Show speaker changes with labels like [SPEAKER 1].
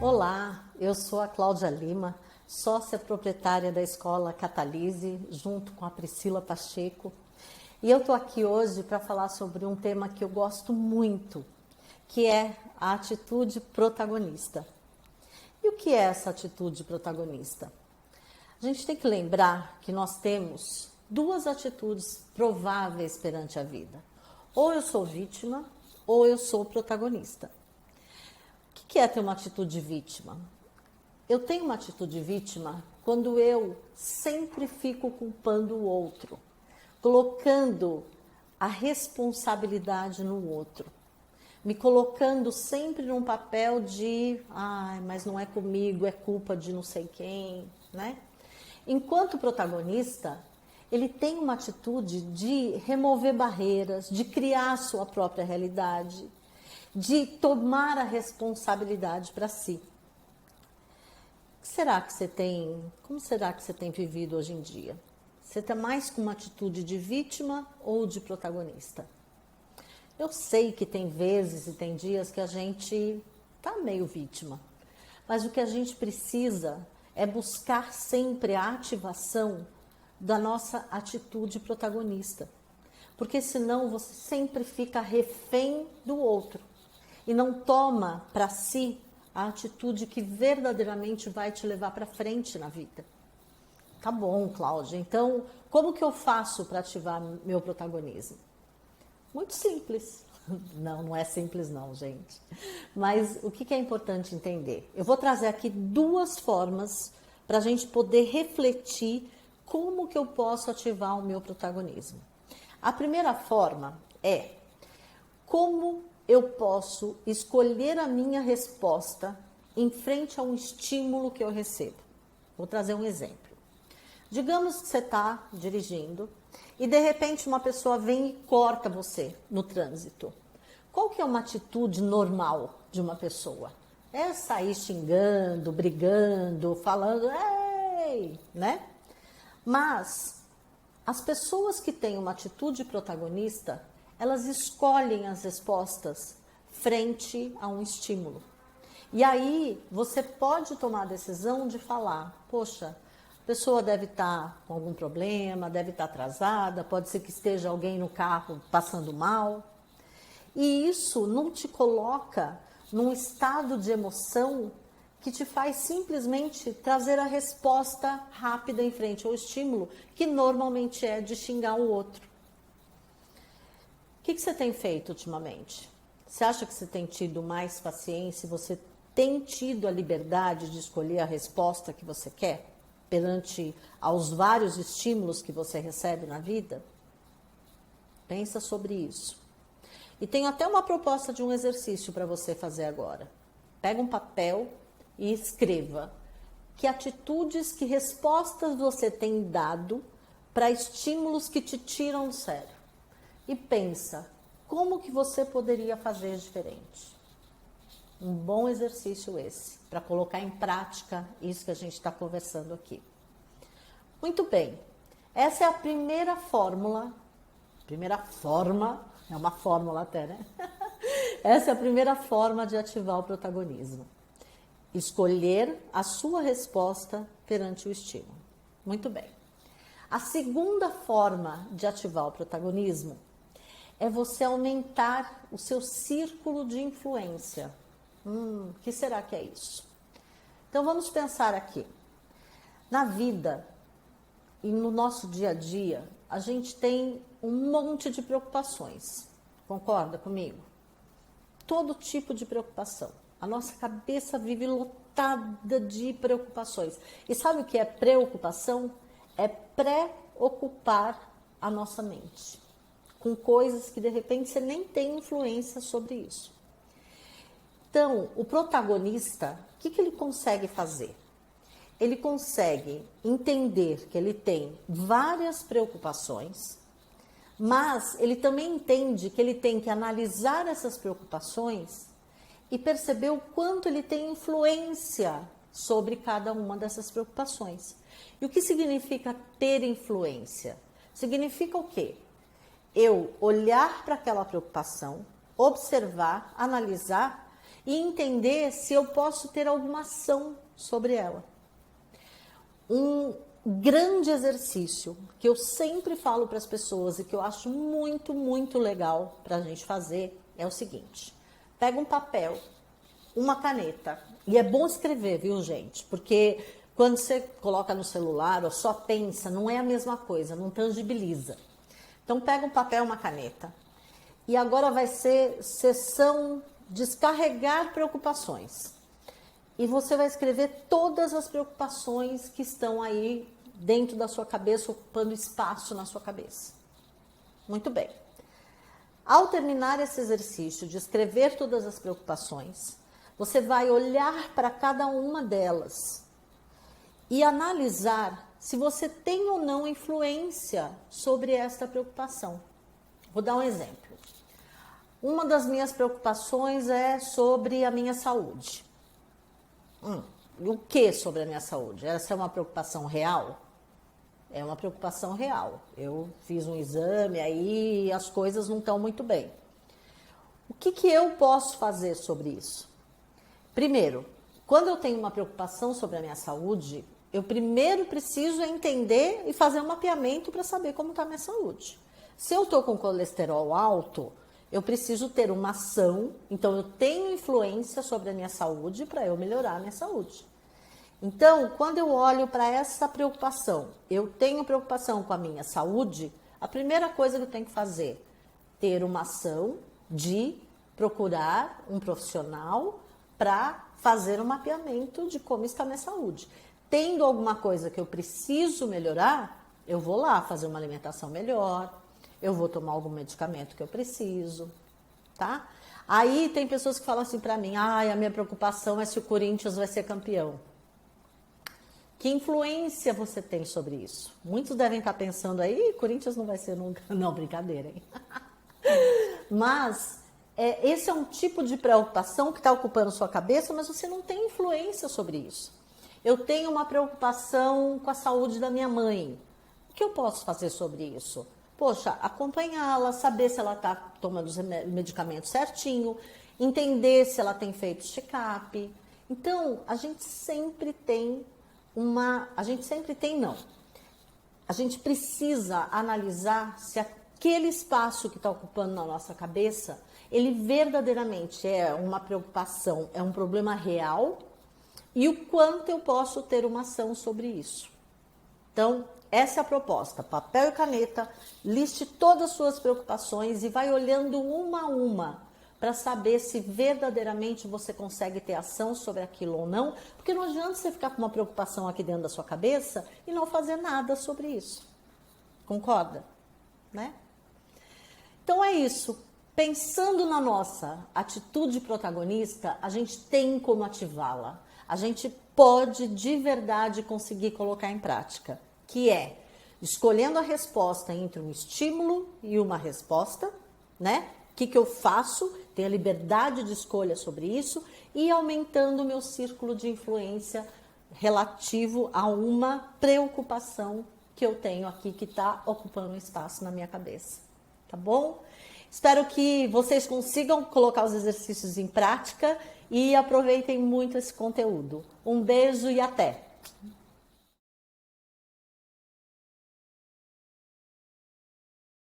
[SPEAKER 1] Olá, eu sou a Cláudia Lima, sócia proprietária da Escola Catalise, junto com a Priscila Pacheco. E eu estou aqui hoje para falar sobre um tema que eu gosto muito, que é a atitude protagonista. E o que é essa atitude protagonista? A gente tem que lembrar que nós temos duas atitudes prováveis perante a vida. Ou eu sou vítima, ou eu sou protagonista. O que é ter uma atitude vítima? Eu tenho uma atitude vítima quando eu sempre fico culpando o outro, colocando a responsabilidade no outro, me colocando sempre num papel de, mas não é comigo, é culpa de não sei quem, né? Enquanto protagonista, ele tem uma atitude de remover barreiras, de criar a sua própria realidade, de tomar a responsabilidade para si. Como será que você tem vivido hoje em dia? Você está mais com uma atitude de vítima ou de protagonista? Eu sei que tem vezes e tem dias que a gente está meio vítima, mas o que a gente precisa é buscar sempre a ativação da nossa atitude protagonista, porque senão você sempre fica refém do outro e não toma para si a atitude que verdadeiramente vai te levar para frente na vida. Tá bom, Cláudia, então como que eu faço para ativar meu protagonismo? Muito simples. Não é simples não, gente. Mas o que é importante entender? Eu vou trazer aqui duas formas para a gente poder refletir como que eu posso ativar o meu protagonismo. A primeira forma é como eu posso escolher a minha resposta em frente a um estímulo que eu recebo. Vou trazer um exemplo. Digamos que você está dirigindo e de repente uma pessoa vem e corta você no trânsito. Qual que é uma atitude normal de uma pessoa? É sair xingando, brigando, falando, ei, né? Mas as pessoas que têm uma atitude protagonista, elas escolhem as respostas frente a um estímulo. E aí você pode tomar a decisão de falar, poxa, a pessoa deve estar com algum problema, deve estar atrasada, pode ser que esteja alguém no carro passando mal. E isso não te coloca num estado de emoção que te faz simplesmente trazer a resposta rápida em frente ao estímulo, que normalmente é de xingar o outro. O que você tem feito ultimamente? Você acha que você tem tido mais paciência? Você tem tido a liberdade de escolher a resposta que você quer perante aos vários estímulos que você recebe na vida? Pensa sobre isso. E tenho até uma proposta de um exercício para você fazer agora. Pega um papel e escreva que atitudes, que respostas você tem dado para estímulos que te tiram do sério. E pensa, como que você poderia fazer diferente? Um bom exercício esse, para colocar em prática isso que a gente está conversando aqui. Muito bem, essa é a primeira forma, é uma fórmula até, né? Essa é a primeira forma de ativar o protagonismo. Escolher a sua resposta perante o estímulo. Muito bem. A segunda forma de ativar o protagonismo é você aumentar o seu círculo de influência. O que será que é isso? Então vamos pensar aqui. Na vida e no nosso dia a dia, a gente tem um monte de preocupações. Concorda comigo? Todo tipo de preocupação. A nossa cabeça vive lotada de preocupações. E sabe o que é preocupação? É pré-ocupar a nossa mente com coisas que de repente você nem tem influência sobre isso. Então, o protagonista, o que ele consegue fazer? Ele consegue entender que ele tem várias preocupações, mas ele também entende que ele tem que analisar essas preocupações e perceber o quanto ele tem influência sobre cada uma dessas preocupações. E o que significa ter influência? Significa o quê? eu olhar para aquela preocupação, observar, analisar e entender se eu posso ter alguma ação sobre ela. Um grande exercício que eu sempre falo para as pessoas e que eu acho muito, muito legal para a gente fazer é o seguinte: pega um papel, uma caneta, e é bom escrever, viu, gente? Porque quando você coloca no celular ou só pensa, não é a mesma coisa, não tangibiliza. Então pega um papel, uma caneta, e agora vai ser sessão descarregar preocupações. E você vai escrever todas as preocupações que estão aí dentro da sua cabeça, ocupando espaço na sua cabeça. Muito bem. Ao terminar esse exercício de escrever todas as preocupações, você vai olhar para cada uma delas e analisar se você tem ou não influência sobre esta preocupação. Vou dar um exemplo. Uma das minhas preocupações é sobre a minha saúde. O que sobre a minha saúde? Essa é uma preocupação real? É uma preocupação real. Eu fiz um exame aí e as coisas não estão muito bem. O que eu posso fazer sobre isso? Primeiro, quando eu tenho uma preocupação sobre a minha saúde, eu primeiro preciso entender e fazer um mapeamento para saber como está a minha saúde. Se eu estou com colesterol alto, eu preciso ter uma ação, então eu tenho influência sobre a minha saúde para eu melhorar a minha saúde. Então, quando eu olho para essa preocupação, eu tenho preocupação com a minha saúde, a primeira coisa que eu tenho que fazer, ter uma ação de procurar um profissional para fazer um mapeamento de como está a minha saúde. Tendo alguma coisa que eu preciso melhorar, eu vou lá fazer uma alimentação melhor, eu vou tomar algum medicamento que eu preciso, tá? Aí tem pessoas que falam assim para mim, a minha preocupação é se o Corinthians vai ser campeão. Que influência você tem sobre isso? Muitos devem estar pensando aí, Corinthians não vai ser nunca. Não, brincadeira, hein? Mas esse é um tipo de preocupação que está ocupando sua cabeça, mas você não tem influência sobre isso. Eu tenho uma preocupação com a saúde da minha mãe. O que eu posso fazer sobre isso? Poxa, acompanhá-la, saber se ela está tomando os medicamentos certinho, entender se ela tem feito check-up. Então, a gente precisa analisar se aquele espaço que está ocupando na nossa cabeça, ele verdadeiramente é uma preocupação, é um problema real, e o quanto eu posso ter uma ação sobre isso. Então, essa é a proposta, papel e caneta, liste todas as suas preocupações e vai olhando uma a uma para saber se verdadeiramente você consegue ter ação sobre aquilo ou não, porque não adianta você ficar com uma preocupação aqui dentro da sua cabeça e não fazer nada sobre isso. Concorda? Né? Então é isso. Pensando na nossa atitude protagonista, a gente tem como ativá-la. A gente pode de verdade conseguir colocar em prática, que é escolhendo a resposta entre um estímulo e uma resposta, né? O que eu faço? Tenho a liberdade de escolha sobre isso e aumentando o meu círculo de influência relativo a uma preocupação que eu tenho aqui que está ocupando um espaço na minha cabeça, tá bom? Espero que vocês consigam colocar os exercícios em prática e aproveitem muito esse conteúdo. Um beijo e até!